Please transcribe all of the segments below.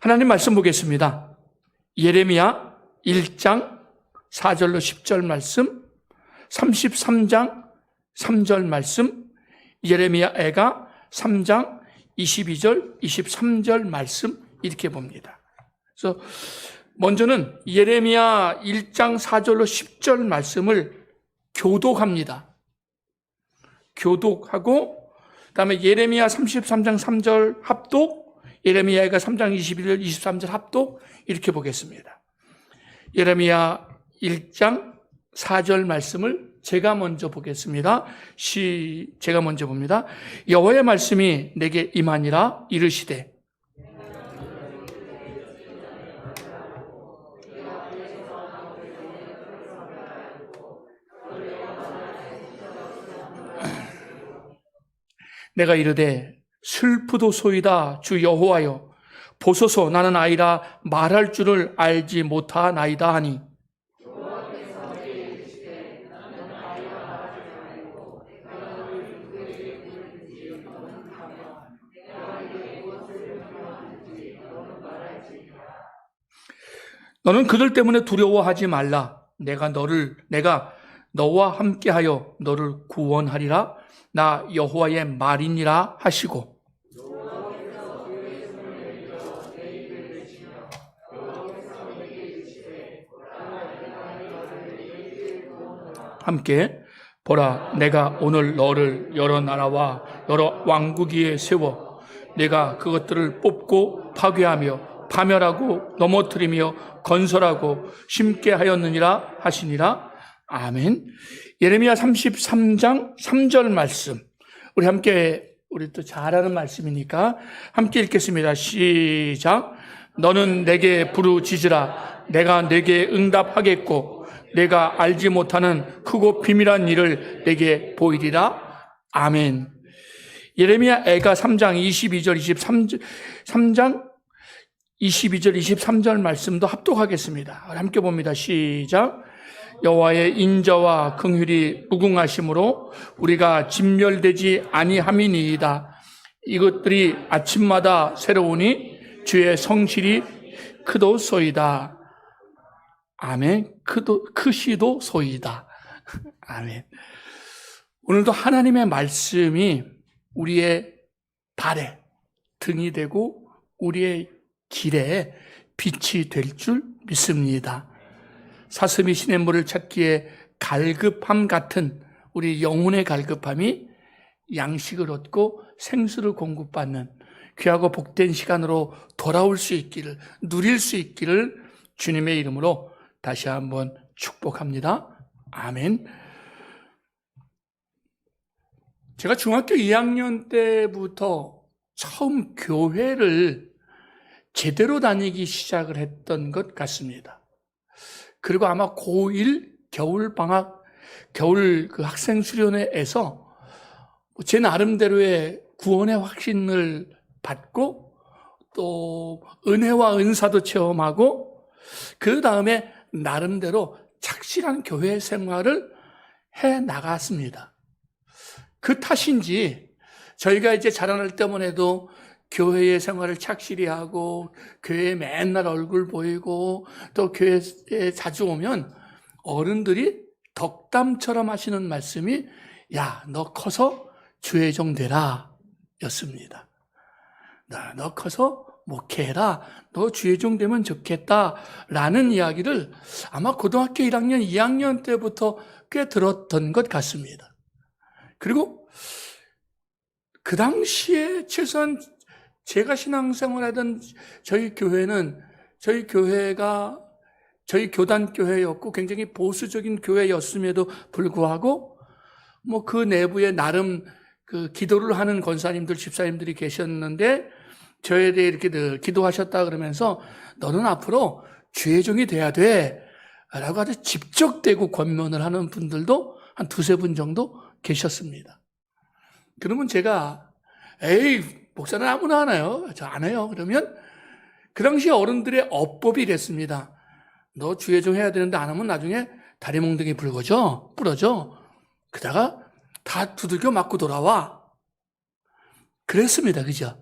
하나님 말씀 보겠습니다. 예레미야 1장 4절로 10절 말씀, 33장 3절 말씀, 예레미야 애가 3장 22절, 23절 말씀 이렇게 봅니다. 그래서 먼저는 예레미야 1장 4절로 10절 말씀을 교독합니다. 교독하고 그다음에 예레미야 33장 3절 합독, 예레미야가 3장 21절, 23절 합독 이렇게 보겠습니다. 예레미야 1장 4절 말씀을 제가 먼저 보겠습니다. 제가 먼저 봅니다. 여호와의 말씀이 내게 임하니라 이르시되 내가 이르되 슬프도소이다 주 여호와여 보소서 나는 아이라 말할 줄을 알지 못하나이다 하니 너는 그들 때문에 두려워하지 말라. 내가 너와 함께하여 너를 구원하리라. 나 여호와의 말이니라 하시고 함께 보라 내가 오늘 너를 여러 나라와 여러 왕국 위에 세워 내가 그것들을 뽑고 파괴하며 파멸하고 넘어뜨리며 건설하고 심게 하였느니라 하시니라. 아멘. 예레미야 33장 3절 말씀 우리 또 잘 아는 말씀이니까 함께 읽겠습니다. 시작. 너는 내게 부르짖으라. 내가 내게 응답하겠고 내가 알지 못하는 크고 비밀한 일을 내게 보이리라. 아멘. 예레미야 애가 3장 22절 3장 22절 23절 말씀도 합독하겠습니다. 함께 봅니다. 시작. 여호와의 인자와 긍휼이 무궁하심으로 우리가 진멸되지 아니함이니이다. 이것들이 아침마다 새로우니 주의 성실이 크도소이다. 아멘. 크시도소이다. 아멘. 오늘도 하나님의 말씀이 우리의 발에 등이 되고 우리의 길에 빛이 될 줄 믿습니다. 사슴이 시냇물을 찾기에 갈급함 같은 우리 영혼의 갈급함이 양식을 얻고 생수를 공급받는 귀하고 복된 시간으로 돌아올 수 있기를, 누릴 수 있기를 주님의 이름으로 다시 한번 축복합니다. 아멘. 제가 중학교 2학년 때부터 처음 교회를 제대로 다니기 시작을 했던 것 같습니다. 그리고 아마 고1 겨울방학, 겨울 그 학생 수련회에서 제 나름대로의 구원의 확신을 받고 또 은혜와 은사도 체험하고 그 다음에 나름대로 착실한 교회 생활을 해 나갔습니다. 그 탓인지 저희가 이제 자라날 때만 해도 교회의 생활을 착실히 하고 교회에 맨날 얼굴 보이고 또 교회에 자주 오면 어른들이 덕담처럼 하시는 말씀이 야, 너 커서 주의 종 되라 였습니다. 너 커서 목회해라. 너 주의 종 되면 좋겠다 라는 이야기를 아마 고등학교 1학년, 2학년 때부터 꽤 들었던 것 같습니다. 그리고 그 당시에 최소한 제가 신앙생활하던 저희 교회는 저희 교단 교회였고 굉장히 보수적인 교회였음에도 불구하고 뭐 그 내부에 나름 그 기도를 하는 권사님들, 집사님들이 계셨는데 저에 대해 이렇게 늘 기도하셨다 그러면서 너는 앞으로 주의 종이 돼야 돼 라고 아주 집적대고 권면을 하는 분들도 한 두세 분 정도 계셨습니다. 그러면 제가 에이 목사는 아무나 하나요? 저 안 해요. 그러면 그 당시 어른들의 어법이 이랬습니다. 너 주의 종 해야 되는데 안 하면 나중에 다리 몽둥이 부러져. 그러다가 다 두들겨 맞고 돌아와. 그랬습니다. 그죠?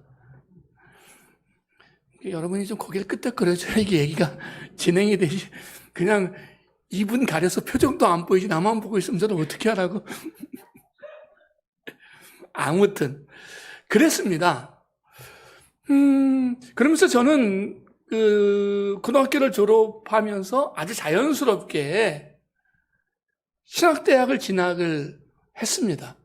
여러분이 좀 고개를 끄덕거려줘야 이게 얘기가 진행이 되지. 그냥 입은 가려서 표정도 안 보이지 나만 보고 있으면 저는 어떻게 하라고. 아무튼 그랬습니다. 그러면서 저는 고등학교를 졸업하면서 아주 자연스럽게 신학대학을 진학을 했습니다.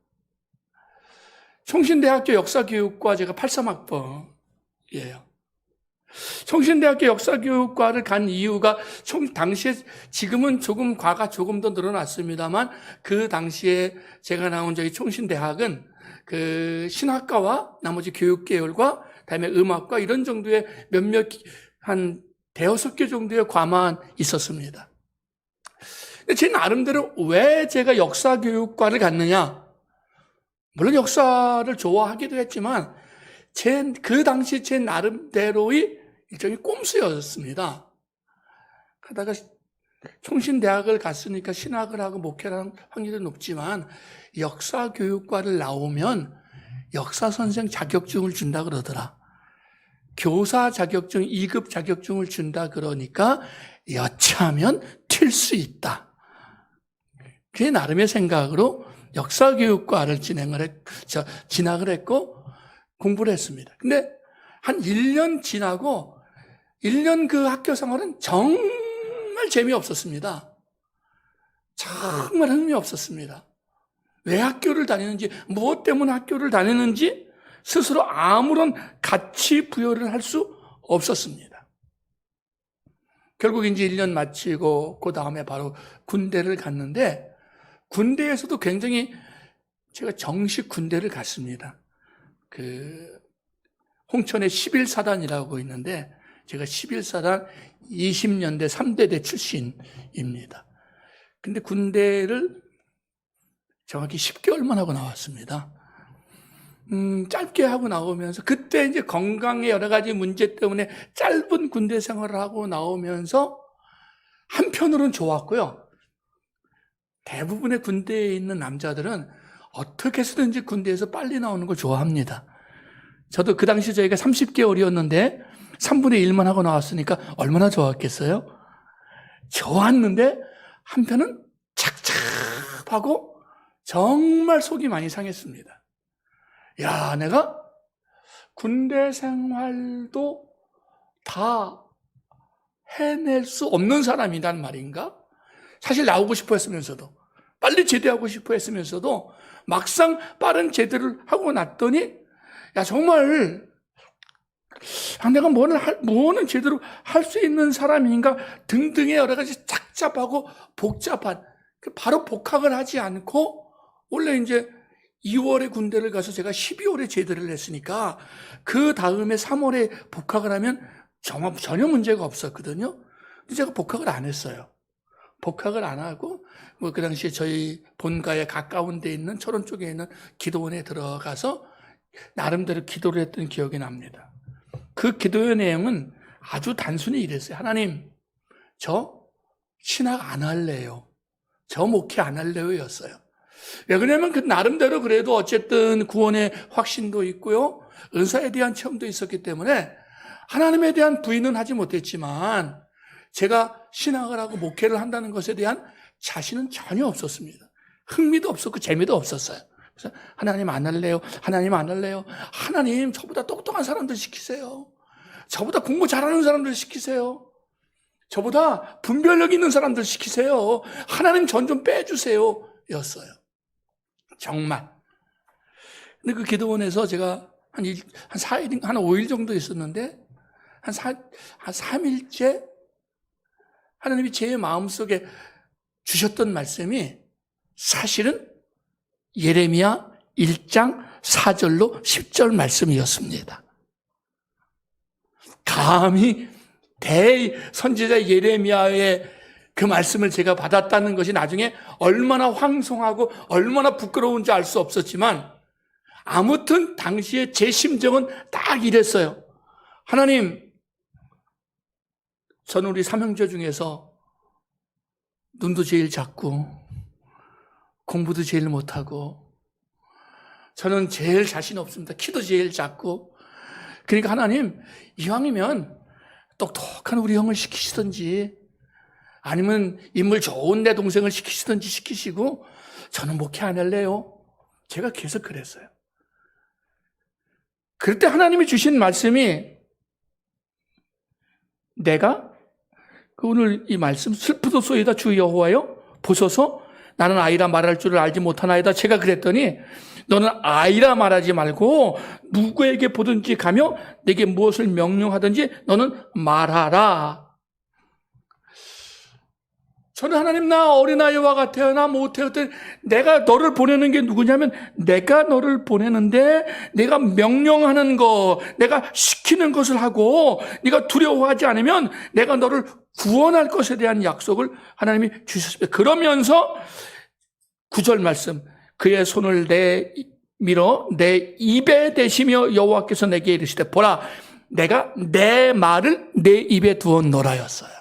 총신대학교 역사교육과 제가 83학번이에요. 총신대학교 역사교육과를 간 이유가 당시에 지금은 조금 과가 조금 더 늘어났습니다만 그 당시에 제가 나온 저희 총신대학은 그 신학과와 나머지 교육계열과 그다음에 음악과 이런 정도의 몇몇 한 대여섯 개 정도의 과만 있었습니다. 근데 제 나름대로 왜 제가 역사교육과를 갔느냐? 물론 역사를 좋아하기도 했지만 그 당시 제 나름대로의 일종의 꼼수였습니다. 하다가 총신대학을 갔으니까 신학을 하고 목회를 하는 확률이 높지만 역사교육과를 나오면 역사선생 자격증을 준다 그러더라. 교사 자격증, 2급 자격증을 준다 그러니까 여차하면 튈 수 있다. 그게 나름의 생각으로 역사교육과를 진학을 했고 공부를 했습니다. 근데 한 1년 지나고 1년 그 학교 생활은 정말 재미없었습니다. 정말 흥미없었습니다. 왜 학교를 다니는지, 무엇 때문에 학교를 다니는지 스스로 아무런 가치 부여를 할 수 없었습니다. 결국 이제 1년 마치고 그 다음에 바로 군대를 갔는데 군대에서도 굉장히 제가 정식 군대를 갔습니다. 홍천에 11사단이라고 있는데 제가 11사단 20년대 3대대 출신입니다. 근데 군대를 정확히 10개월만 하고 나왔습니다. 짧게 하고 나오면서 그때 이제 건강의 여러 가지 문제 때문에 짧은 군대 생활을 하고 나오면서 한편으로는 좋았고요. 대부분의 군대에 있는 남자들은 어떻게 해서든지 군대에서 빨리 나오는 걸 좋아합니다. 저도 그 당시 저희가 30개월이었는데 3분의 1만 하고 나왔으니까 얼마나 좋았겠어요? 좋았는데 한편은 착잡하고 정말 속이 많이 상했습니다. 야, 내가 군대 생활도 다 해낼 수 없는 사람이란 말인가? 사실 나오고 싶어 했으면서도 빨리 제대하고 싶어 했으면서도 막상 빠른 제대를 하고 났더니 야, 정말 내가 뭐는 제대로 할 수 있는 사람인가 등등의 여러 가지 착잡하고 복잡한 바로 복학을 하지 않고 원래 이제 2월에 군대를 가서 제가 12월에 제대를 했으니까 그 다음에 3월에 복학을 하면 전혀 문제가 없었거든요. 근데 제가 복학을 안 했어요. 복학을 안 하고 그 당시에 저희 본가에 가까운 데 있는 철원 쪽에 있는 기도원에 들어가서 나름대로 기도를 했던 기억이 납니다. 그 기도의 내용은 아주 단순히 이랬어요. 하나님, 저 신학 안 할래요. 저 목회 안 할래요 였어요. 왜 그러냐면 그 나름대로 그래도 어쨌든 구원의 확신도 있고요. 은사에 대한 체험도 있었기 때문에 하나님에 대한 부인은 하지 못했지만 제가 신학을 하고 목회를 한다는 것에 대한 자신은 전혀 없었습니다. 흥미도 없었고 재미도 없었어요. 그래서 하나님 안 할래요. 하나님 안 할래요. 하나님 저보다 똑똑한 사람들 시키세요. 저보다 공부 잘하는 사람들 시키세요. 저보다 분별력 있는 사람들 시키세요. 하나님 전 좀 빼주세요 였어요. 정말. 근데 그 기도원에서 제가 한 4일, 한 5일 정도 있었는데 한 3일째 하나님이 제 마음속에 주셨던 말씀이 사실은 예레미야 1장 4절로 10절 말씀이었습니다. 감히 대선지자 예레미야의 그 말씀을 제가 받았다는 것이 나중에 얼마나 황송하고 얼마나 부끄러운지 알 수 없었지만 아무튼 당시에 제 심정은 딱 이랬어요. 하나님, 저는 우리 삼형제 중에서 눈도 제일 작고 공부도 제일 못하고 저는 제일 자신 없습니다. 키도 제일 작고 그러니까 하나님, 이왕이면 똑똑한 우리 형을 시키시든지 아니면 인물 좋은 내 동생을 시키시든지 시키시고 저는 목회 안 할래요. 제가 계속 그랬어요. 그럴 때 하나님이 주신 말씀이 내가 오늘 이 말씀 슬프도소이다 주 여호와여 보소서 나는 아이라 말할 줄을 알지 못하나이다. 제가 그랬더니 너는 아이라 말하지 말고 누구에게 보든지 가며 내게 무엇을 명령하든지 너는 말하라. 저는 하나님 나 어린아이와 같아요. 나 못해요. 내가 너를 보내는 게 누구냐면 내가 너를 보내는데 내가 명령하는 거, 내가 시키는 것을 하고 네가 두려워하지 않으면 내가 너를 구원할 것에 대한 약속을 하나님이 주셨습니다. 그러면서 9절 말씀 그의 손을 밀어 내 입에 대시며 여호와께서 내게 이르시되 보라 내가 내 말을 내 입에 두어 놓으라였어요.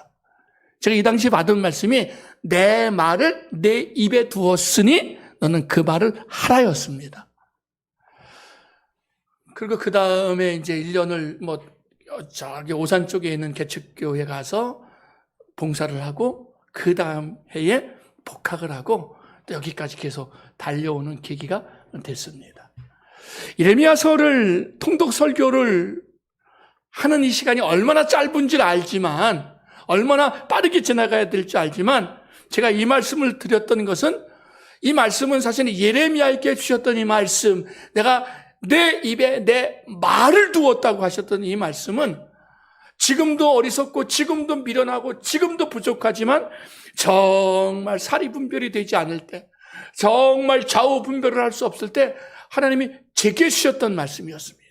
제가 이 당시 받은 말씀이 내 말을 내 입에 두었으니 너는 그 말을 하라였습니다. 그리고 그 다음에 이제 1년을 저기 오산 쪽에 있는 개척교회 가서 봉사를 하고 그 다음 해에 복학을 하고 또 여기까지 계속 달려오는 계기가 됐습니다. 예레미야서를 통독 설교를 하는 이 시간이 얼마나 짧은지 알지만 얼마나 빠르게 지나가야 될지 알지만 제가 이 말씀을 드렸던 것은 이 말씀은 사실 예레미야에게 주셨던 이 말씀 내가 내 입에 내 말을 두었다고 하셨던 이 말씀은 지금도 어리석고 지금도 미련하고 지금도 부족하지만 정말 사리분별이 되지 않을 때 정말 좌우분별을 할 수 없을 때 하나님이 제게 주셨던 말씀이었습니다.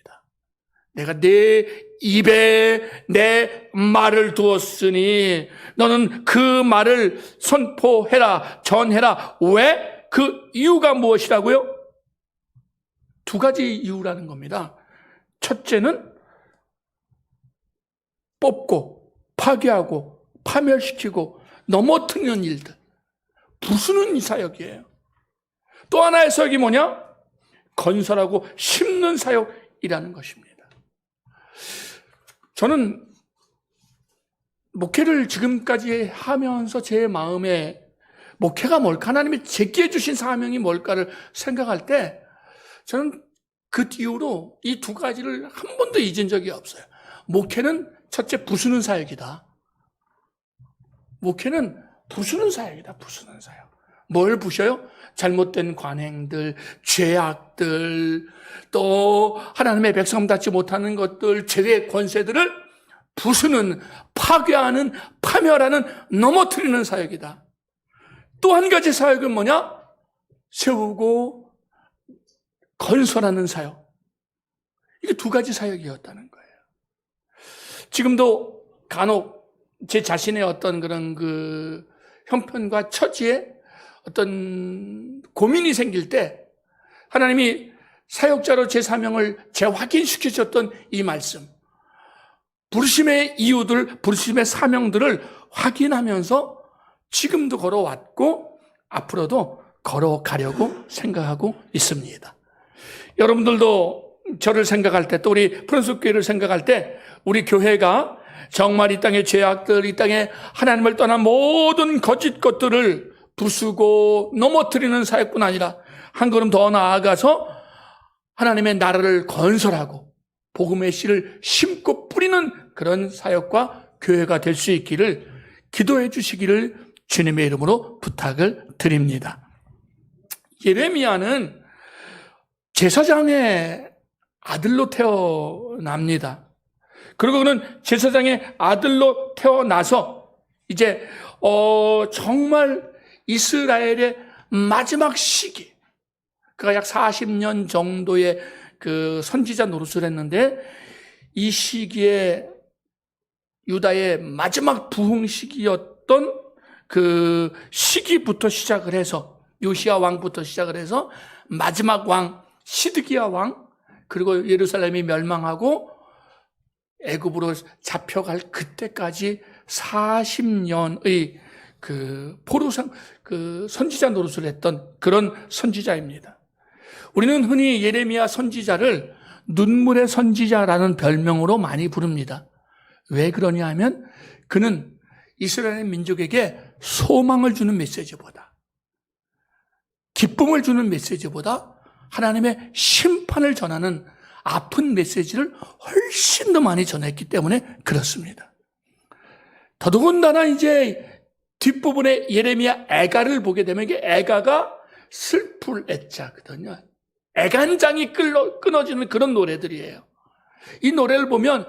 내가 내 입에 내 말을 두었으니 너는 그 말을 선포해라 전해라. 왜? 그 이유가 무엇이라고요? 두 가지 이유라는 겁니다. 첫째는 뽑고 파괴하고 파멸시키고 넘어뜨리는 일들 부수는 이 사역이에요. 또 하나의 사역이 뭐냐? 건설하고 심는 사역이라는 것입니다. 저는 목회를 지금까지 하면서 제 마음에 목회가 뭘까? 하나님이 제게 주신 사명이 뭘까를 생각할 때 저는 그 이후로 이 두 가지를 한 번도 잊은 적이 없어요. 목회는 첫째 부수는 사역이다. 목회는 부수는 사역이다. 부수는 사역. 뭘 부셔요? 잘못된 관행들, 죄악들, 또 하나님의 백성답지 못하는 것들, 죄의 권세들을 부수는, 파괴하는, 파멸하는, 넘어뜨리는 사역이다. 또 한 가지 사역은 뭐냐? 세우고 건설하는 사역. 이게 두 가지 사역이었다는 거예요. 지금도 간혹 제 자신의 어떤 그런 그 형편과 처지에 어떤 고민이 생길 때 하나님이 사역자로 제 사명을 재확인시키셨던 이 말씀, 부르심의 이유들, 부르심의 사명들을 확인하면서 지금도 걸어왔고 앞으로도 걸어가려고 생각하고 있습니다. 여러분들도 저를 생각할 때 또 우리 프란스교회를 생각할 때 우리 교회가 정말 이 땅의 죄악들, 이 땅에 하나님을 떠난 모든 거짓 것들을 부수고 넘어뜨리는 사역뿐 아니라 한 걸음 더 나아가서 하나님의 나라를 건설하고 복음의 씨를 심고 뿌리는 그런 사역과 교회가 될 수 있기를 기도해 주시기를 주님의 이름으로 부탁을 드립니다. 예레미야는 제사장의 아들로 태어납니다. 그리고 그는 제사장의 아들로 태어나서 이제 정말 이스라엘의 마지막 시기, 그가 약 40년 정도의 그 선지자 노릇을 했는데 이 시기에 유다의 마지막 부흥 시기였던 그 시기부터 시작을 해서 요시야 왕부터 시작을 해서 마지막 왕 시드기야 왕, 그리고 예루살렘이 멸망하고 애굽으로 잡혀갈 그때까지 40년의 그 포로상 그 선지자 노릇을 했던 그런 선지자입니다. 우리는 흔히 예레미야 선지자를 눈물의 선지자라는 별명으로 많이 부릅니다. 왜 그러냐 하면 그는 이스라엘 민족에게 소망을 주는 메시지보다, 기쁨을 주는 메시지보다 하나님의 심판을 전하는 아픈 메시지를 훨씬 더 많이 전했기 때문에 그렇습니다. 더더군다나 이제 뒷부분에 예레미야 애가를 보게 되면 이게 애가가 슬플 애자거든요. 애간장이 끊어지는 그런 노래들이에요. 이 노래를 보면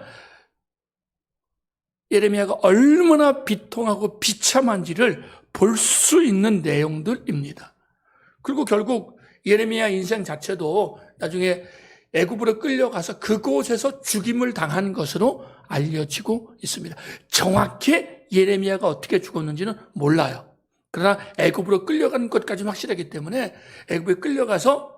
예레미야가 얼마나 비통하고 비참한지를 볼 수 있는 내용들입니다. 그리고 결국 예레미야 인생 자체도 나중에 애굽으로 끌려가서 그곳에서 죽임을 당한 것으로 알려지고 있습니다. 정확히 예레미야가 어떻게 죽었는지는 몰라요. 그러나 애굽으로 끌려가는 것까지는 확실하기 때문에 애굽에 끌려가서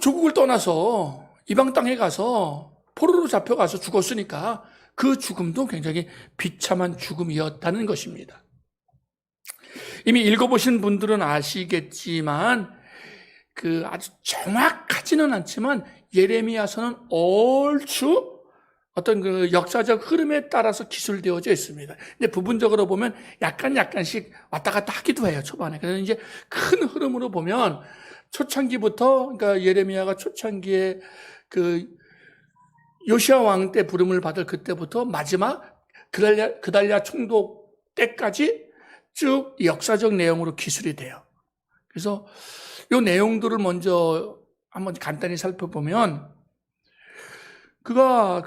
조국을 떠나서 이방 땅에 가서 포로로 잡혀가서 죽었으니까 그 죽음도 굉장히 비참한 죽음이었다는 것입니다. 이미 읽어보신 분들은 아시겠지만 아주 정확하지는 않지만 예레미야서는 얼추 어떤 그 역사적 흐름에 따라서 기술되어져 있습니다. 근데 부분적으로 보면 약간씩 왔다 갔다 하기도 해요, 초반에. 그래서 이제 큰 흐름으로 보면 초창기부터, 그러니까 예레미야가 초창기에 요시야 왕 때 부름을 받을 그때부터 마지막 그달랴 총독 때까지 쭉 역사적 내용으로 기술이 돼요. 그래서 이 내용들을 먼저 한번 간단히 살펴보면 그가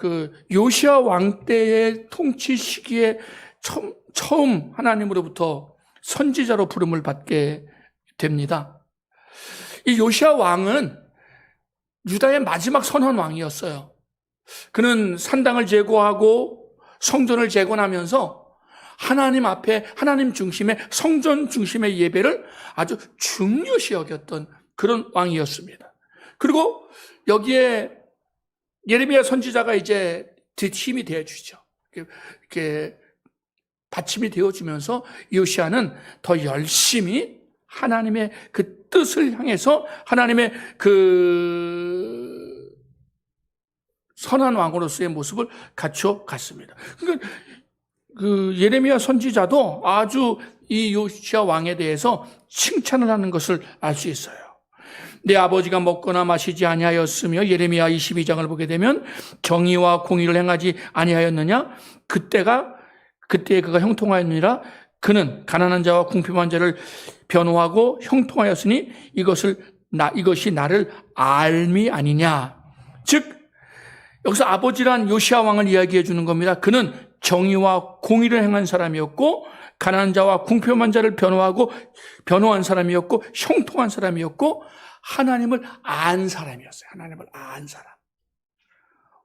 요시야 왕 때의 통치 시기에 처음 하나님으로부터 선지자로 부름을 받게 됩니다. 이 요시야 왕은 유다의 마지막 선한 왕이었어요. 그는 산당을 제거하고 성전을 재건하면서 하나님 앞에 하나님 중심의 성전 중심의 예배를 아주 중요시 여겼던 그런 왕이었습니다. 그리고 여기에 예레미야 선지자가 이제 뒷힘이 되어주죠. 이렇게 받침이 되어주면서 요시야는 더 열심히 하나님의 그 뜻을 향해서 하나님의 선한 왕으로서의 모습을 갖춰갔습니다. 그러니까 예레미야 선지자도 아주 이 요시야 왕에 대해서 칭찬을 하는 것을 알 수 있어요. 내 아버지가 먹거나 마시지 아니하였으며 예레미야 22장을 보게 되면 정의와 공의를 행하지 아니하였느냐? 그때에 그가 형통하였느니라. 그는 가난한 자와 궁핍한 자를 변호하고 형통하였으니 이것이 나를 알미 아니냐. 즉 여기서 아버지란 요시야 왕을 이야기해 주는 겁니다. 그는 정의와 공의를 행한 사람이었고 가난한 자와 궁핍한 자를 변호한 사람이었고 형통한 사람이었고 하나님을 안 사람이었어요. 하나님을 안 사람.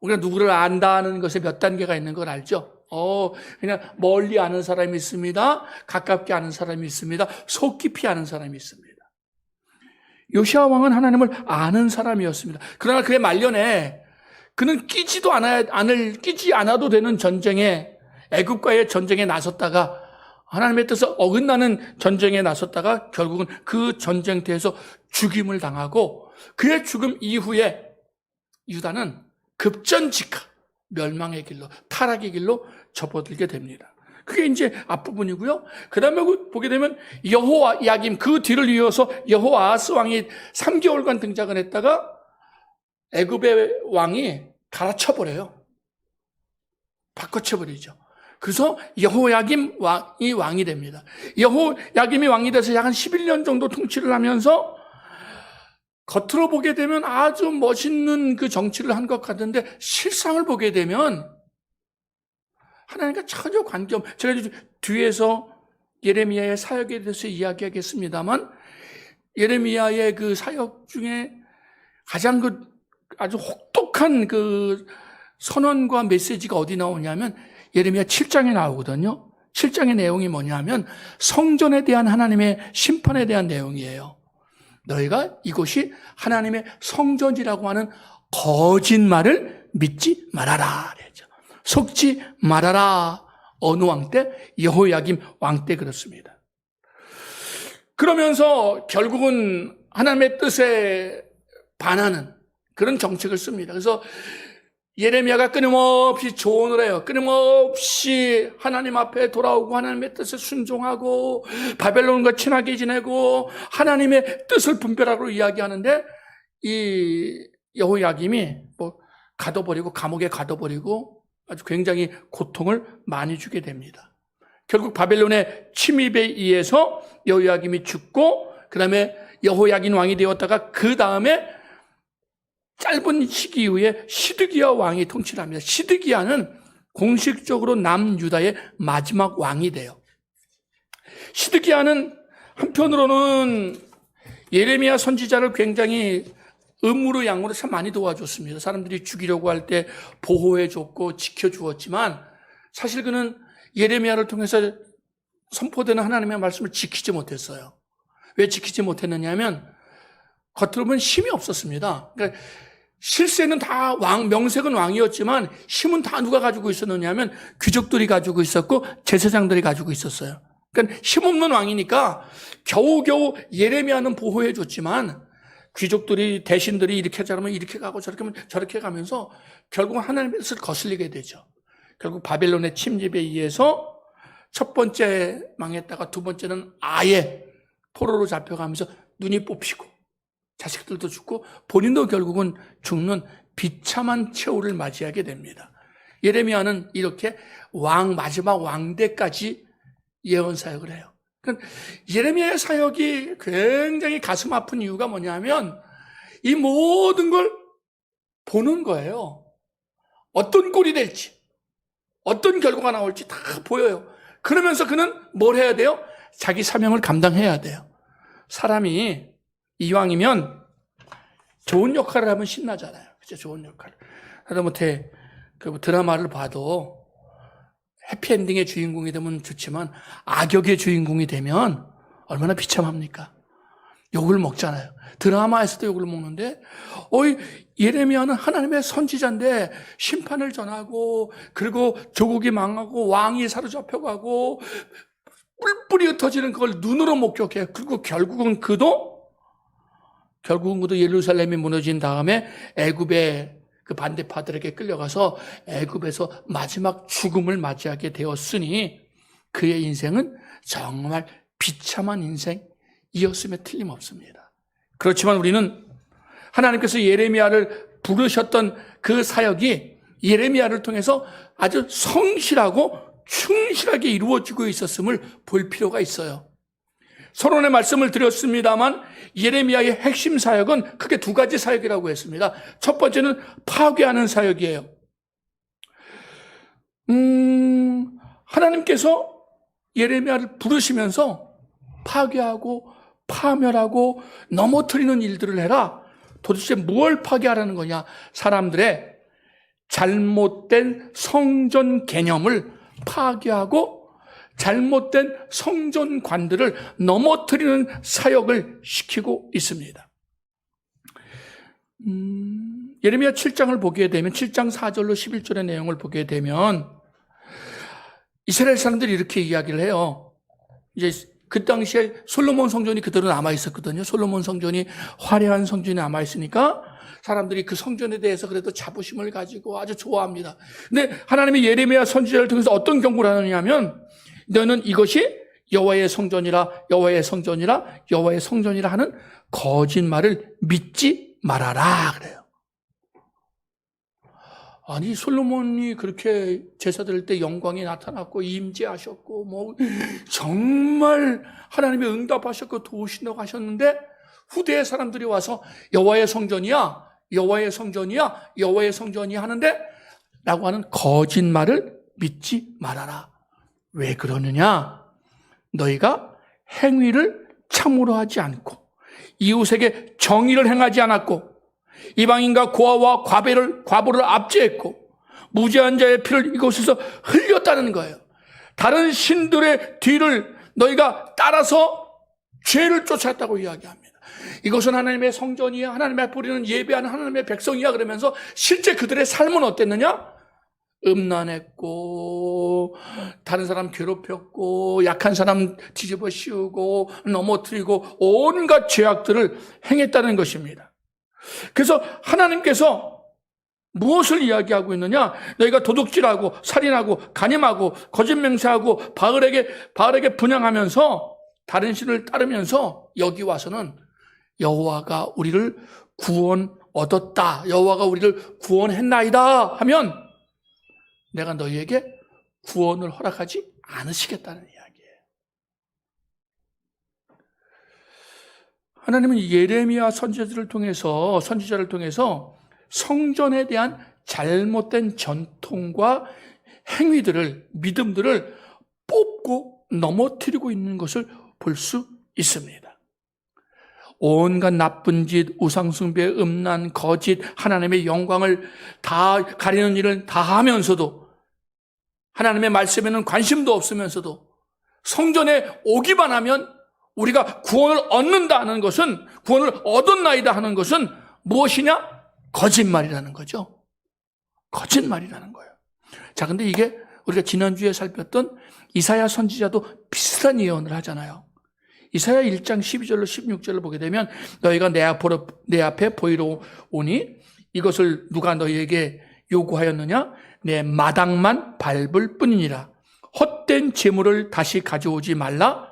우리가 누구를 안다는 것에 몇 단계가 있는 걸 알죠? 그냥 멀리 아는 사람이 있습니다. 가깝게 아는 사람이 있습니다. 속 깊이 아는 사람이 있습니다. 요시야 왕은 하나님을 아는 사람이었습니다. 그러나 그의 말년에 그는 끼지 않아도 되는 전쟁에, 애굽과의 전쟁에 나섰다가 하나님의 뜻을 어긋나는 전쟁에 나섰다가 결국은 그 전쟁터에서 죽임을 당하고 그의 죽음 이후에 유다는 급전직하 멸망의 길로, 타락의 길로 접어들게 됩니다. 그게 이제 앞부분이고요. 그 다음에 보게 되면 여호야김, 그 뒤를 이어서 여호아하스 왕이 3개월간 등장을 했다가 애굽의 왕이 갈아쳐버려요. 바꿔쳐버리죠. 그래서 여호야김 왕이 됩니다. 여호야김이 왕이 돼서 약 한 11년 정도 통치를 하면서 겉으로 보게 되면 아주 멋있는 그 정치를 한 것 같은데 실상을 보게 되면 하나님과 전혀 관계없는, 제가 뒤에서 예레미야의 사역에 대해서 이야기하겠습니다만 예레미야의 그 사역 중에 가장 아주 혹독한 선언과 메시지가 어디 나오냐면 예레미야 7장에 나오거든요. 7장의 내용이 뭐냐면 성전에 대한 하나님의 심판에 대한 내용이에요. 너희가 이곳이 하나님의 성전이라고 하는 거짓말을 믿지 말아라. 그랬죠. 속지 말아라. 어느 왕 때? 여호야김 왕 때 그렇습니다. 그러면서 결국은 하나님의 뜻에 반하는 그런 정책을 씁니다. 그래서 예레미야가 끊임없이 조언을 해요. 끊임없이 하나님 앞에 돌아오고 하나님의 뜻에 순종하고 바벨론과 친하게 지내고 하나님의 뜻을 분별하고 이야기하는데 이 여호야김이 가둬버리고 감옥에 가둬버리고 아주 굉장히 고통을 많이 주게 됩니다. 결국 바벨론의 침입에 의해서 여호야김이 죽고 그 다음에 여호야긴 왕이 되었다가 그 다음에 짧은 시기 이후에 시드기야 왕이 통치를 합니다. 시드기야는 공식적으로 남유다의 마지막 왕이 돼요. 시드기야는 한편으로는 예레미야 선지자를 굉장히 음으로 양으로 참 많이 도와줬습니다. 사람들이 죽이려고 할 때 보호해줬고 지켜주었지만 사실 그는 예레미야를 통해서 선포되는 하나님의 말씀을 지키지 못했어요. 왜 지키지 못했느냐 하면 겉으로 보면 힘이 없었습니다. 그러니까 실세는 다 명색은 왕이었지만 힘은 다 누가 가지고 있었느냐 하면 귀족들이 가지고 있었고 제사장들이 가지고 있었어요. 그러니까 힘없는 왕이니까 겨우겨우 예레미야는 보호해줬지만 귀족들이 대신들이 이렇게 하자면 이렇게 가고 저렇게 하면 저렇게 가면서 결국은 하나님의 뜻을 거슬리게 되죠. 결국 바벨론의 침입에 의해서 첫 번째 망했다가 두 번째는 아예 포로로 잡혀가면서 눈이 뽑히고 자식들도 죽고 본인도 결국은 죽는 비참한 최후를 맞이하게 됩니다. 예레미야는 이렇게 마지막 왕대까지 예언 사역을 해요. 그러니까 예레미야의 사역이 굉장히 가슴 아픈 이유가 뭐냐면 이 모든 걸 보는 거예요. 어떤 꼴이 될지, 어떤 결과가 나올지 다 보여요. 그러면서 그는 뭘 해야 돼요? 자기 사명을 감당해야 돼요. 사람이 이왕이면 좋은 역할을 하면 신나잖아요. 그죠? 좋은 역할. 하다못해 드라마를 봐도 해피엔딩의 주인공이 되면 좋지만 악역의 주인공이 되면 얼마나 비참합니까? 욕을 먹잖아요. 드라마에서도 욕을 먹는데 예레미야는 하나님의 선지자인데 심판을 전하고 그리고 조국이 망하고 왕이 사로잡혀가고 뿔뿔이 흩어지는 그걸 눈으로 목격해요. 그리고 결국은 그도 예루살렘이 무너진 다음에 애굽의 그 반대파들에게 끌려가서 애굽에서 마지막 죽음을 맞이하게 되었으니 그의 인생은 정말 비참한 인생이었음에 틀림없습니다. 그렇지만 우리는 하나님께서 예레미야를 부르셨던 그 사역이 예레미야를 통해서 아주 성실하고 충실하게 이루어지고 있었음을 볼 필요가 있어요. 서론의 말씀을 드렸습니다만 예레미야의 핵심 사역은 크게 두 가지 사역이라고 했습니다. 첫 번째는 파괴하는 사역이에요. 하나님께서 예레미야를 부르시면서 파괴하고 파멸하고 넘어뜨리는 일들을 해라. 도대체 뭘 파괴하라는 거냐? 사람들의 잘못된 성전 개념을 파괴하고 잘못된 성전관들을 넘어뜨리는 사역을 시키고 있습니다. 예레미야 7장을 보게 되면 7장 4절로 11절의 내용을 보게 되면 이스라엘 사람들이 이렇게 이야기를 해요. 이제 그 당시에 솔로몬 성전이 그대로 남아 있었거든요. 솔로몬 성전이 화려한 성전이 남아 있으니까 사람들이 그 성전에 대해서 그래도 자부심을 가지고 아주 좋아합니다. 근데 하나님이 예레미야 선지자를 통해서 어떤 경고를 하느냐면 너는 이것이 여호와의 성전이라 여호와의 성전이라 여호와의 성전이라 하는 거짓말을 믿지 말아라 그래요. 아니 솔로몬이 그렇게 제사 드릴 때 영광이 나타났고 임재하셨고 정말 하나님의 응답하셨고 도우신다고 하셨는데 후대의 사람들이 와서 여호와의 성전이야 여호와의 성전이야 여호와의 성전이야 하는데 라고 하는 거짓말을 믿지 말아라. 왜 그러느냐? 너희가 행위를 참으로 하지 않고 이웃에게 정의를 행하지 않았고 이방인과 고아와 과부를 압제했고 무죄한 자의 피를 이곳에서 흘렸다는 거예요. 다른 신들의 뒤를 너희가 따라서 죄를 쫓았다고 이야기합니다. 이것은 하나님의 성전이야 하나님의 뿌리는 예배하는 하나님의 백성이야 그러면서 실제 그들의 삶은 어땠느냐? 음란했고 다른 사람 괴롭혔고 약한 사람 뒤집어 씌우고 넘어뜨리고 온갖 죄악들을 행했다는 것입니다. 그래서 하나님께서 무엇을 이야기하고 있느냐? 너희가 도둑질하고 살인하고 간임하고 거짓 맹세하고 바알에게 분향하면서 다른 신을 따르면서 여기 와서는 여호와가 우리를 구원 얻었다, 여호와가 우리를 구원했나이다 하면 내가 너희에게 구원을 허락하지 않으시겠다는 이야기예요. 하나님은 예레미야 선지자를 통해서 성전에 대한 잘못된 전통과 행위들을, 믿음들을 뽑고 넘어뜨리고 있는 것을 볼 수 있습니다. 온갖 나쁜 짓, 우상숭배, 음란, 거짓, 하나님의 영광을 다 가리는 일을 다 하면서도, 하나님의 말씀에는 관심도 없으면서도 성전에 오기만 하면 우리가 구원을 얻는다는 것은, 구원을 얻었나이다 하는 것은 무엇이냐? 거짓말이라는 거죠. 거짓말이라는 거예요. 자, 근데 이게 우리가 지난주에 살폈던 이사야 선지자도 비슷한 예언을 하잖아요. 이사야 1장 12절로 16절을 보게 되면 너희가 내 앞에 보이러 오니 이것을 누가 너희에게 요구하였느냐? 내 마당만 밟을 뿐이니라. 헛된 재물을 다시 가져오지 말라.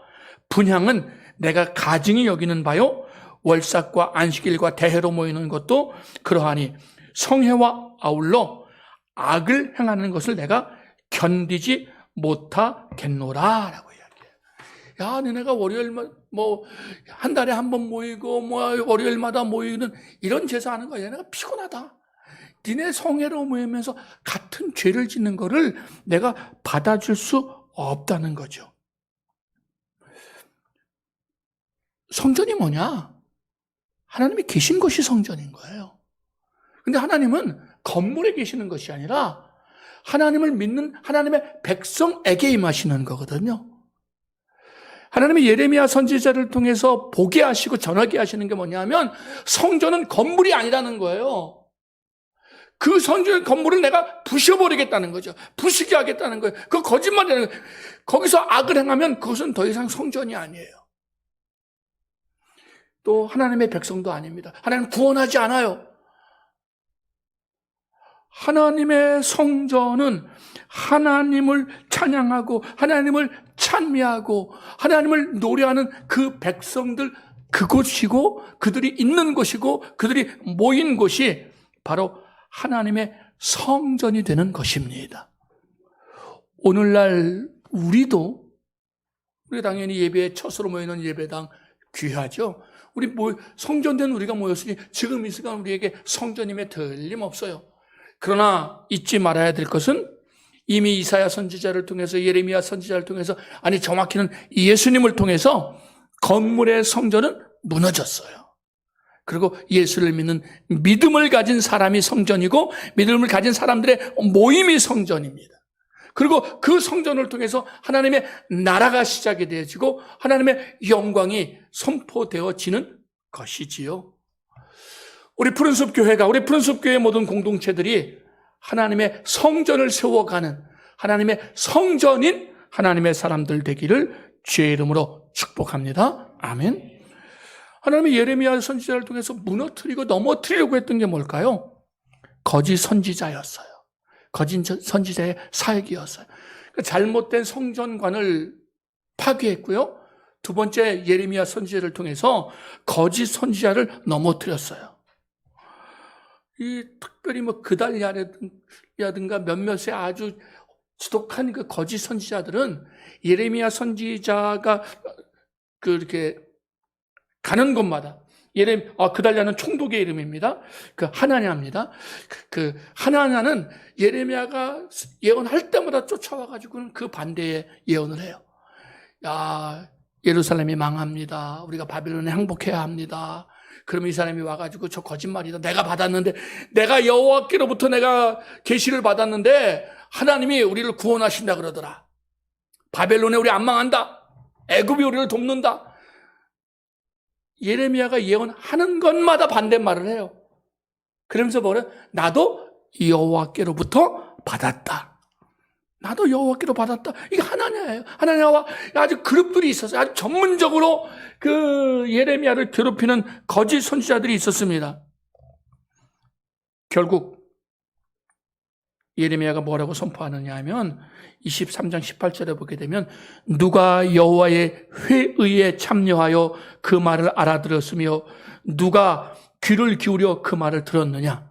분향은 내가 가증히 여기는 바요, 월삭과 안식일과 대회로 모이는 것도 그러하니 성회와 아울러 악을 행하는 것을 내가 견디지 못하겠노라 라고 이야기해요. 야, 너네가 월요일만 한 달에 한 번 모이고 월요일마다 모이는 이런 제사하는 거야. 내가 피곤하다. 니네 성회로 모이면서 같은 죄를 짓는 거를 내가 받아줄 수 없다는 거죠. 성전이 뭐냐? 하나님이 계신 것이 성전인 거예요. 근데 하나님은 건물에 계시는 것이 아니라 하나님을 믿는 하나님의 백성에게 임하시는 거거든요. 하나님이 예레미야 선지자를 통해서 보게 하시고 전하게 하시는 게 뭐냐면 성전은 건물이 아니라는 거예요. 그 성전 건물을 내가 부셔버리겠다는 거죠. 부수게 하겠다는 거예요. 그 거짓말이라는 거예요. 거기서 악을 행하면 그것은 더 이상 성전이 아니에요. 또 하나님의 백성도 아닙니다. 하나님 구원하지 않아요. 하나님의 성전은 하나님을 찬양하고 하나님을 찬미하고 하나님을 노래하는 그 백성들, 그곳이고 그들이 있는 곳이고 그들이 모인 곳이 바로 하나님의 성전이 되는 것입니다. 오늘날 우리 당연히 예배에 첫으로 모이는 예배당 귀하죠. 우리 성전된 우리가 모였으니 지금 이 시간 우리에게 성전임에 틀림없어요. 그러나 잊지 말아야 될 것은 이미 이사야 선지자를 통해서, 예레미야 선지자를 통해서, 아니 정확히는 예수님을 통해서 건물의 성전은 무너졌어요. 그리고 예수를 믿는 믿음을 가진 사람이 성전이고 믿음을 가진 사람들의 모임이 성전입니다. 그리고 그 성전을 통해서 하나님의 나라가 시작이 되어지고 하나님의 영광이 선포되어지는 것이지요. 우리 푸른숲 교회가, 우리 푸른숲 교회 모든 공동체들이 하나님의 성전을 세워가는 하나님의 성전인 하나님의 사람들 되기를 주의 이름으로 축복합니다. 아멘. 하나님의 예레미야 선지자를 통해서 무너뜨리고 넘어뜨리려고 했던 게 뭘까요? 거짓 선지자였어요. 거짓 선지자의 사역이었어요. 잘못된 성전관을 파괴했고요. 두 번째, 예레미야 선지자를 통해서 거짓 선지자를 넘어뜨렸어요. 특별히 그달랴든가 몇몇의 아주 지독한 그 거짓 선지자들은 예레미야 선지자가 그렇게 가는 곳마다 그달랴는 총독의 이름입니다. 그 하나냐입니다. 그 하나냐는 예레미야가 예언할 때마다 쫓아와가지고는 그 반대의 예언을 해요. 야, 예루살렘이 망합니다. 우리가 바벨론에 항복해야 합니다. 그러면 이 사람이 와가지고 저 거짓말이다. 내가 받았는데, 내가 여호와께로부터 내가 계시를 받았는데 하나님이 우리를 구원하신다 그러더라. 바벨론에 우리 안 망한다. 애굽이 우리를 돕는다. 예레미야가 예언하는 것마다 반대말을 해요. 그러면서 뭐래요? 나도 여호와께로부터 받았다. 나도 여호와께로 받았다. 이게 하나냐예요. 하나냐와 아주 그룹들이 있었어요. 아주 전문적으로 그 예레미야를 괴롭히는 거짓 선지자들이 있었습니다. 결국 예레미야가 뭐라고 선포하느냐 하면 23장 18절에 보게 되면 누가 여호와의 회의에 참여하여 그 말을 알아들었으며 누가 귀를 기울여 그 말을 들었느냐?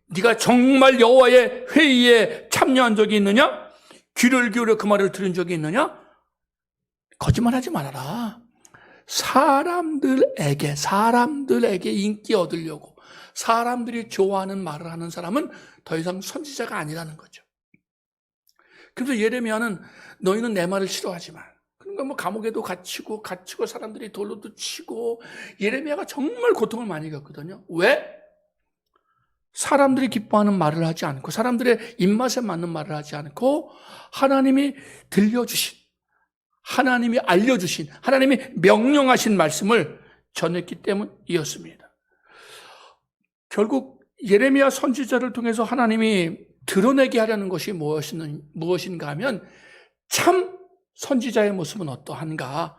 네가 정말 여호와의 회의에 참여한 적이 있느냐? 귀를 기울여 그 말을 들은 적이 있느냐? 거짓말하지 말아라. 사람들에게 인기 얻으려고 사람들이 좋아하는 말을 하는 사람은 더 이상 선지자가 아니라는 거죠. 그래서 예레미야는 너희는 내 말을 싫어하지만, 그러니까 뭐 감옥에도 갇히고 사람들이 돌로도 치고, 예레미야가 정말 고통을 많이 겪거든요. 왜? 사람들이 기뻐하는 말을 하지 않고 사람들의 입맛에 맞는 말을 하지 않고 하나님이 들려주신, 하나님이 알려주신, 하나님이 명령하신 말씀을 전했기 때문이었습니다. 결국 예레미야 선지자를 통해서 하나님이 드러내게 하려는 것이 무엇인가 하면 참 선지자의 모습은 어떠한가?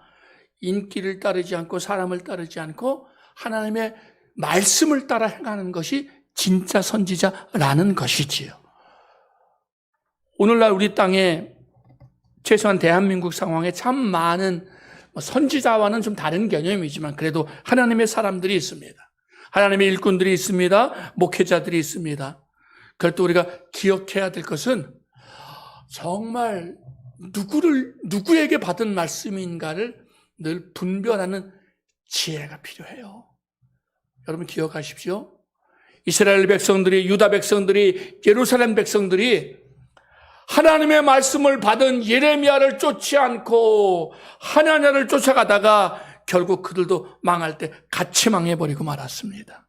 인기를 따르지 않고 사람을 따르지 않고 하나님의 말씀을 따라 행하는 것이 진짜 선지자라는 것이지요. 오늘날 우리 땅에 최소한 대한민국 상황에 참 많은 선지자와는 좀 다른 개념이지만 그래도 하나님의 사람들이 있습니다. 하나님의 일꾼들이 있습니다. 목회자들이 있습니다. 그럴 때 우리가 기억해야 될 것은 정말 누구에게 받은 말씀인가를 늘 분별하는 지혜가 필요해요. 여러분 기억하십시오. 이스라엘 백성들이, 유다 백성들이, 예루살렘 백성들이 하나님의 말씀을 받은 예레미야를 쫓지 않고 하나냐를 쫓아가다가 결국 그들도 망할 때 같이 망해버리고 말았습니다.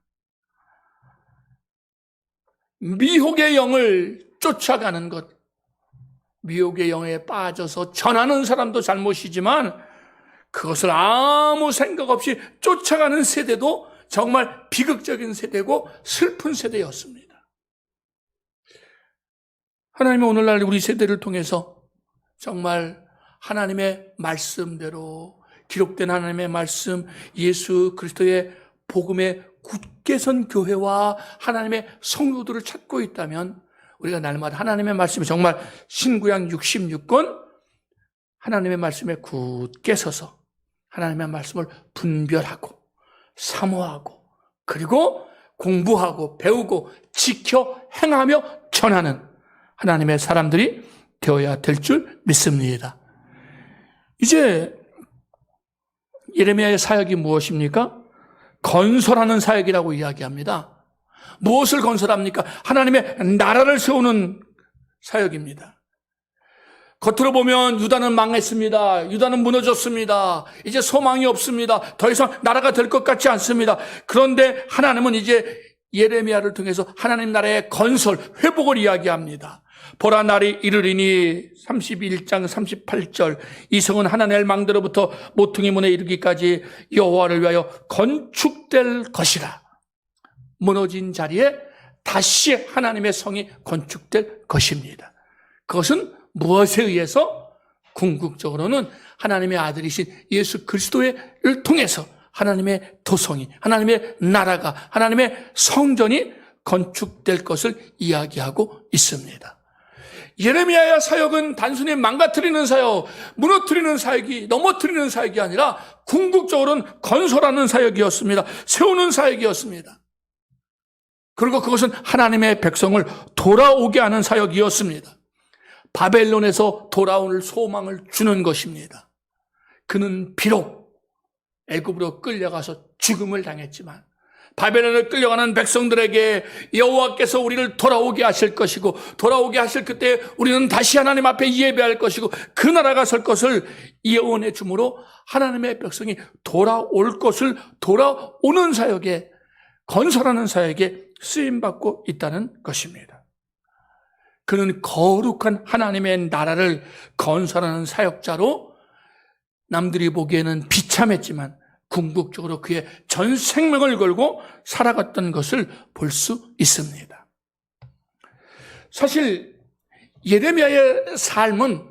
미혹의 영을 쫓아가는 것, 미혹의 영에 빠져서 전하는 사람도 잘못이지만 그것을 아무 생각 없이 쫓아가는 세대도 정말 비극적인 세대고 슬픈 세대였습니다. 하나님은 오늘날 우리 세대를 통해서 정말 하나님의 말씀대로 기록된 하나님의 말씀, 예수 그리스도의 복음에 굳게 선 교회와 하나님의 성도들을 찾고 있다면 우리가 날마다 하나님의 말씀이 정말 신구약 66권 하나님의 말씀에 굳게 서서 하나님의 말씀을 분별하고 사모하고 그리고 공부하고 배우고 지켜 행하며 전하는 하나님의 사람들이 되어야 될 줄 믿습니다. 이제 예레미야의 사역이 무엇입니까? 건설하는 사역이라고 이야기합니다. 무엇을 건설합니까? 하나님의 나라를 세우는 사역입니다. 겉으로 보면 유다는 망했습니다. 유다는 무너졌습니다. 이제 소망이 없습니다. 더 이상 나라가 될 것 같지 않습니다. 그런데 하나님은 이제 예레미야를 통해서 하나님 나라의 건설, 회복을 이야기합니다. 보라 날이 이르리니 31장 38절 이 성은 하나님의 망대로부터 모퉁이 문에 이르기까지 여호와를 위하여 건축될 것이라. 무너진 자리에 다시 하나님의 성이 건축될 것입니다. 그것은 무엇에 의해서? 궁극적으로는 하나님의 아들이신 예수 그리스도를 통해서 하나님의 도성이, 하나님의 나라가, 하나님의 성전이 건축될 것을 이야기하고 있습니다. 예레미야의 사역은 단순히 망가뜨리는 사역, 무너뜨리는 사역이, 넘어뜨리는 사역이 아니라 궁극적으로는 건설하는 사역이었습니다. 세우는 사역이었습니다. 그리고 그것은 하나님의 백성을 돌아오게 하는 사역이었습니다. 바벨론에서 돌아올 소망을 주는 것입니다. 그는 비록 애굽으로 끌려가서 죽음을 당했지만 바벨론에 끌려가는 백성들에게 여호와께서 우리를 돌아오게 하실 것이고 돌아오게 하실 그때 우리는 다시 하나님 앞에 예배할 것이고 그 나라가 설 것을 예언해 주므로 하나님의 백성이 돌아올 것을 돌아오는 사역에 건설하는 사역에 쓰임받고 있다는 것입니다. 그는 거룩한 하나님의 나라를 건설하는 사역자로 남들이 보기에는 비참했지만 궁극적으로 그의 전 생명을 걸고 살아갔던 것을 볼 수 있습니다. 사실 예레미야의 삶은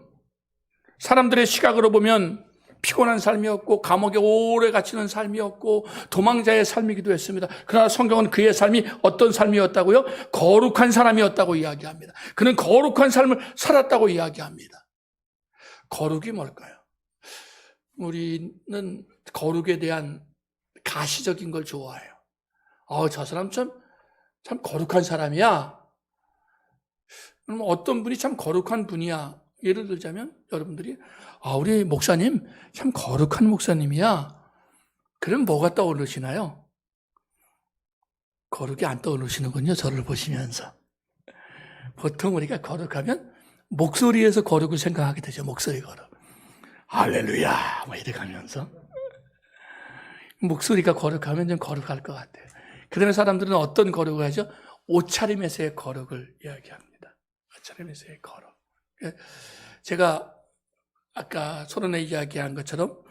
사람들의 시각으로 보면 피곤한 삶이었고 감옥에 오래 갇히는 삶이었고 도망자의 삶이기도 했습니다. 그러나 성경은 그의 삶이 어떤 삶이었다고요? 거룩한 사람이었다고 이야기합니다. 그는 거룩한 삶을 살았다고 이야기합니다. 거룩이 뭘까요? 우리는 거룩에 대한 가시적인 걸 좋아해요. 저 사람 참 거룩한 사람이야. 그럼 어떤 분이 참 거룩한 분이야. 예를 들자면 여러분들이 우리 목사님 참 거룩한 목사님이야. 그럼 뭐가 떠오르시나요? 거룩이 안 떠오르시는군요. 저를 보시면서. 보통 우리가 거룩하면 목소리에서 거룩을 생각하게 되죠. 목소리 거룩. 할렐루야 뭐 이렇게 가면서 목소리가 거룩하면 좀 거룩할 것 같아요. 그다음에 사람들은 어떤 거룩을 하죠? 옷차림에서의 거룩을 이야기합니다. 옷차림에서의 거룩. 제가 아까 소론에 이야기한 것처럼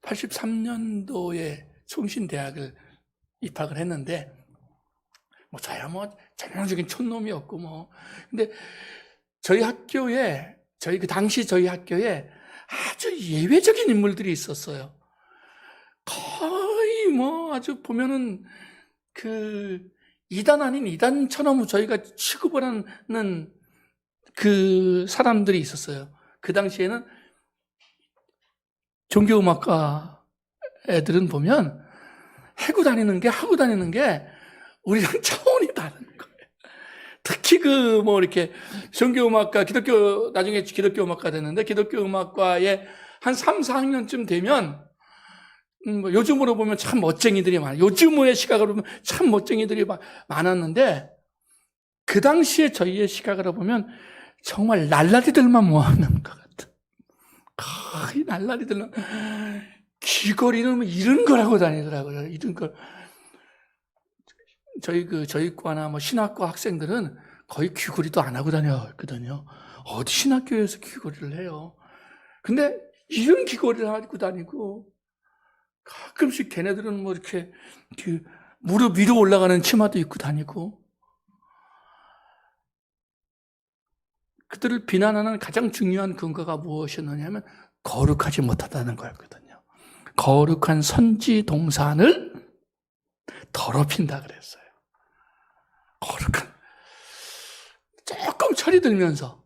83년도에 총신대학을 입학을 했는데 저야 전형적인 촌놈이었고 근데 저희 학교에 그 당시 저희 학교에 아주 예외적인 인물들이 있었어요. 거의 아주 보면은 이단 아닌 이단처럼 저희가 취급을 하는 그 사람들이 있었어요. 그 당시에는 종교음악과 애들은 보면 하고 다니는 게 우리랑 차원이 다른 거예요. 특히 이렇게 종교음악과 나중에 기독교음악과 됐는데 기독교음악과에 한 3, 4학년쯤 되면 요즘으로 보면 참 멋쟁이들이 많아요. 요즘의 시각으로 보면 참 멋쟁이들이 많았는데 그 당시에 저희의 시각으로 보면 정말 날라리들만 모아놓은 것 같아. 거의 날라리들만 귀걸이는 이런 걸 하고 다니더라고요. 이런 걸. 저희 과나 신학과 학생들은 거의 귀걸이도 안 하고 다녔거든요. 어디 신학교에서 귀걸이를 해요. 근데 이런 귀걸이를 하고 다니고 가끔씩 걔네들은 이렇게 무릎 위로 올라가는 치마도 입고 다니고 그들을 비난하는 가장 중요한 근거가 무엇이었느냐면 거룩하지 못하다는 거였거든요. 거룩한 선지 동산을 더럽힌다 그랬어요. 거룩한 조금 철이 들면서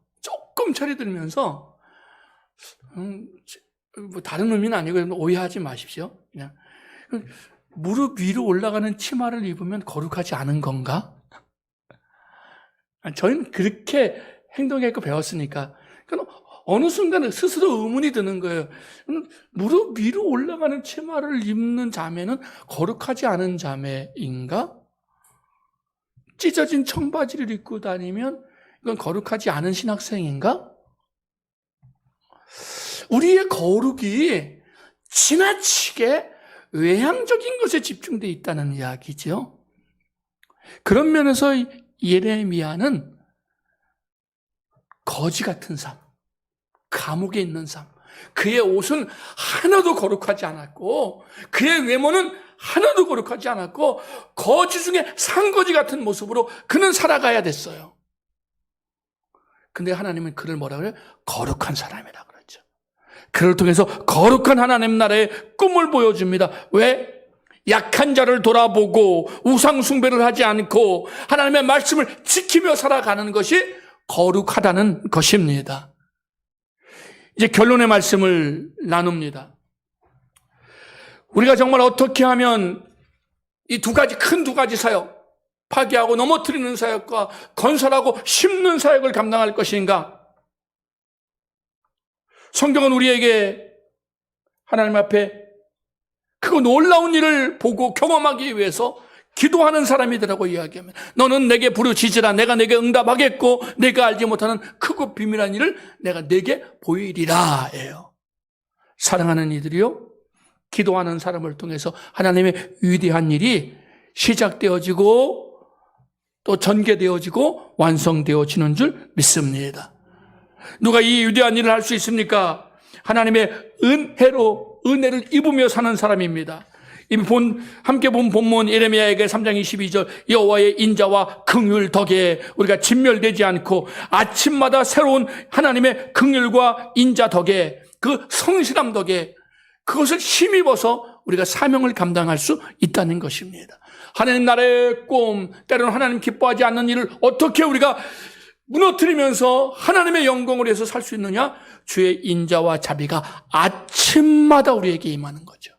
다른 의미는 아니고 오해하지 마십시오. 그냥 무릎 위로 올라가는 치마를 입으면 거룩하지 않은 건가? 저희는 그렇게 행동했고 배웠으니까 어느 순간에 스스로 의문이 드는 거예요. 무릎 위로 올라가는 치마를 입는 자매는 거룩하지 않은 자매인가? 찢어진 청바지를 입고 다니면 이건 거룩하지 않은 신학생인가? 우리의 거룩이 지나치게 외향적인 것에 집중되어 있다는 이야기죠. 그런 면에서 예레미야는 거지 같은 삶, 감옥에 있는 삶, 그의 옷은 하나도 거룩하지 않았고 그의 외모는 하나도 거룩하지 않았고 거지 중에 산거지 같은 모습으로 그는 살아가야 됐어요. 근데 하나님은 그를 뭐라 그래요? 거룩한 사람이라 그러죠. 그를 통해서 거룩한 하나님 나라의 꿈을 보여줍니다. 왜? 약한 자를 돌아보고 우상 숭배를 하지 않고 하나님의 말씀을 지키며 살아가는 것이 거룩하다는 것입니다. 이제 결론의 말씀을 나눕니다. 우리가 정말 어떻게 하면 이 큰 두 가지 사역, 파괴하고 넘어뜨리는 사역과 건설하고 심는 사역을 감당할 것인가? 성경은 우리에게 하나님 앞에 그 놀라운 일을 보고 경험하기 위해서 기도하는 사람이더라고 이야기합니다. 너는 내게 부르짖으라. 내가 내게 응답하겠고 내가 알지 못하는 크고 비밀한 일을 내가 내게 보이리라 예요. 사랑하는 이들이요, 기도하는 사람을 통해서 하나님의 위대한 일이 시작되어지고 또 전개되어지고 완성되어지는 줄 믿습니다. 누가 이 위대한 일을 할 수 있습니까? 하나님의 은혜를 입으며 사는 사람입니다. 함께 본 본문 예레미야에게 3장 22절 여호와의 인자와 긍휼 덕에 우리가 진멸되지 않고 아침마다 새로운 하나님의 긍휼과 인자 덕에 그 성실함 덕에 그것을 힘입어서 우리가 사명을 감당할 수 있다는 것입니다. 하나님 나라의 꿈, 때로는 하나님 기뻐하지 않는 일을 어떻게 우리가 무너뜨리면서 하나님의 영광을 위해서 살 수 있느냐? 주의 인자와 자비가 아침마다 우리에게 임하는 거죠.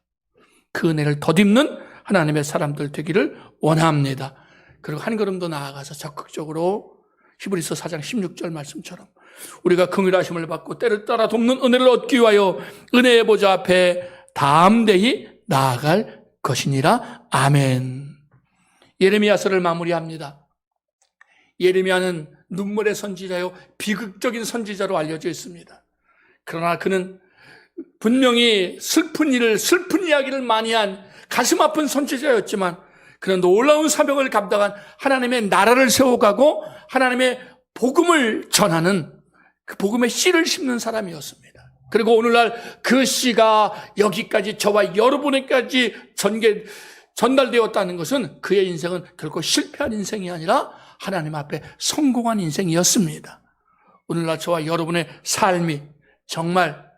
그 은혜를 덧입는 하나님의 사람들 되기를 원합니다. 그리고 한 걸음 더 나아가서 적극적으로 히브리서 4장 16절 말씀처럼 우리가 긍휼하심을 받고 때를 따라 돕는 은혜를 얻기 위하여 은혜의 보좌 앞에 담대히 나아갈 것이니라. 아멘. 예레미야서를 마무리합니다. 예레미야는 눈물의 선지자요 비극적인 선지자로 알려져 있습니다. 그러나 그는 분명히 슬픈 이야기를 많이 한 가슴 아픈 선지자였지만 그는 놀라운 사명을 감당한 하나님의 나라를 세워가고 하나님의 복음을 전하는 그 복음의 씨를 심는 사람이었습니다. 그리고 오늘날 그 씨가 여기까지 저와 여러분에게까지 전달되었다는 것은 그의 인생은 결코 실패한 인생이 아니라 하나님 앞에 성공한 인생이었습니다. 오늘날 저와 여러분의 삶이 정말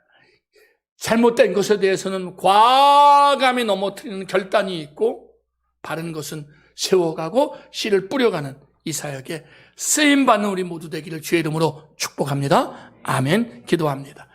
잘못된 것에 대해서는 과감히 넘어뜨리는 결단이 있고 바른 것은 세워가고 씨를 뿌려가는 이 사역에 쓰임받는 우리 모두 되기를 주의 이름으로 축복합니다. 아멘. 기도합니다.